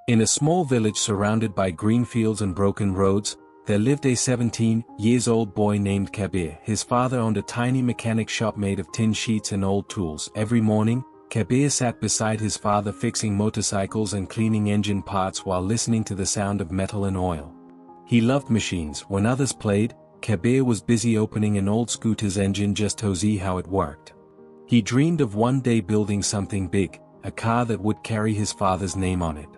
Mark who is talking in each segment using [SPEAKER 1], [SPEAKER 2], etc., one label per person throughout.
[SPEAKER 1] In a small village surrounded by green fields and broken roads, there lived a 17-year-old boy named Kabir. His father owned a tiny mechanic shop made of tin sheets and old tools. Every morning, Kabir sat beside his father fixing motorcycles and cleaning engine parts while listening to the sound of metal and oil. He loved machines. When others played, Kabir was busy opening an old scooter's engine just to see how it worked. He dreamed of one day building something big, a car that would carry his father's name on it.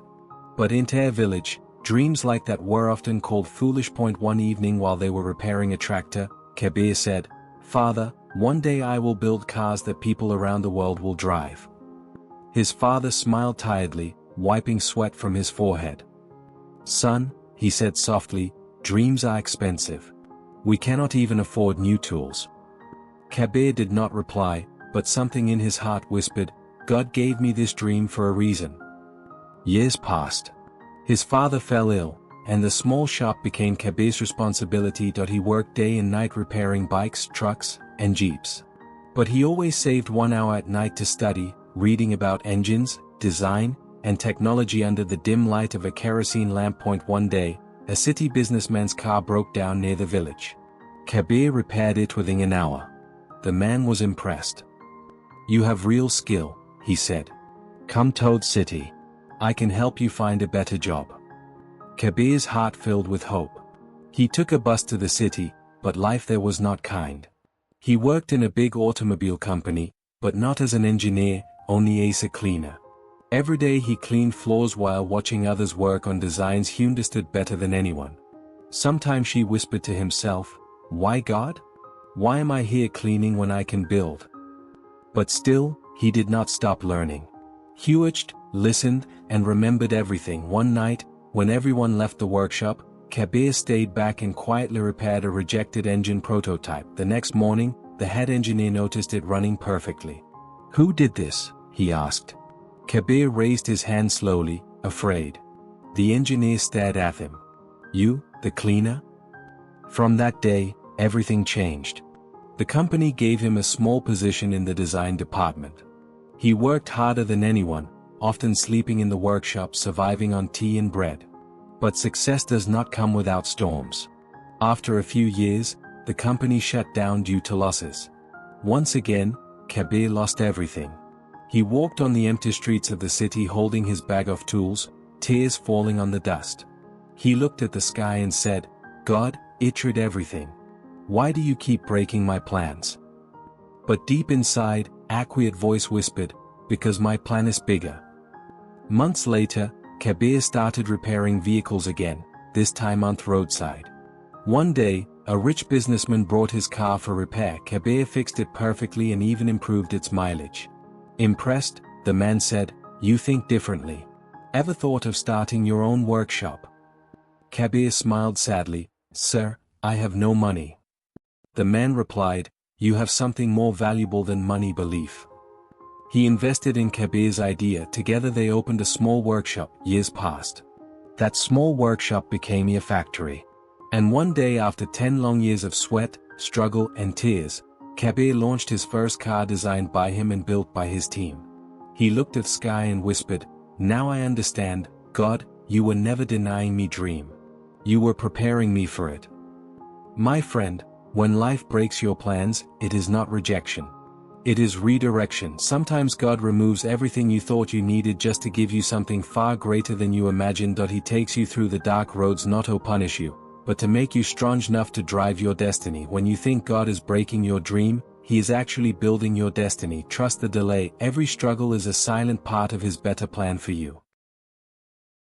[SPEAKER 1] But in their village, dreams like that were often called foolish. One evening while they were repairing a tractor, Kabir said, "Father, one day I will build cars that people around the world will drive." His father smiled tiredly, wiping sweat from his forehead. "Son," he said softly, "dreams are expensive. We cannot even afford new tools." Kabir did not reply, but something in his heart whispered, "God gave me this dream for a reason." Years passed. His father fell ill, and the small shop became Kabir's responsibility. He worked day and night repairing bikes, trucks, and jeeps. But he always saved 1 hour at night to study, reading about engines, design, and technology under the dim light of a kerosene lamp. One day, a city businessman's car broke down near the village. Kabir repaired it within an hour. The man was impressed. "You have real skill," he said. "Come to the city. I can help you find a better job." Kabir's heart filled with hope. He took a bus to the city, but life there was not kind. He worked in a big automobile company, but not as an engineer, only as a cleaner. Every day he cleaned floors while watching others work on designs he understood better than anyone. Sometimes he whispered to himself, "Why God? Why am I here cleaning when I can build?" But still, he did not stop learning. He watched, listened, and remembered everything. One night, when everyone left the workshop, Kabir stayed back and quietly repaired a rejected engine prototype. The next morning, the head engineer noticed it running perfectly. "Who did this?" he asked. Kabir raised his hand slowly, afraid. The engineer stared at him. "You, the cleaner?" From that day, everything changed. The company gave him a small position in the design department. He worked harder than anyone, often sleeping in the workshop, surviving on tea and bread. But success does not come without storms. After a few years, the company shut down due to losses. Once again, Kabir lost everything. He walked on the empty streets of the city holding his bag of tools, tears falling on the dust. He looked at the sky and said, "God, it tried everything. Why do you keep breaking my plans?" But deep inside, a quiet voice whispered, "Because my plan is bigger." Months later, Kabir started repairing vehicles again, this time on the roadside. One day, a rich businessman brought his car for repair. Kabir fixed it perfectly and even improved its mileage. Impressed, the man said, "You think differently. Ever thought of starting your own workshop?" Kabir smiled sadly, "Sir, I have no money." The man replied, "You have something more valuable than money: belief." He invested in Kabir's idea. Together they opened a small workshop. Years passed. That small workshop became a factory. And one day, after 10 long years of sweat, struggle, and tears, Kabir launched his first car designed by him and built by his team. He looked at the sky and whispered, "Now I understand, God, you were never denying me dream. You were preparing me for it." My friend, when life breaks your plans, it is not rejection. It is redirection. Sometimes God removes everything you thought you needed just to give you something far greater than you imagined. He takes you through the dark roads not to punish you, but to make you strong enough to drive your destiny. When you think God is breaking your dream, He is actually building your destiny. Trust the delay. Every struggle is a silent part of His better plan for you.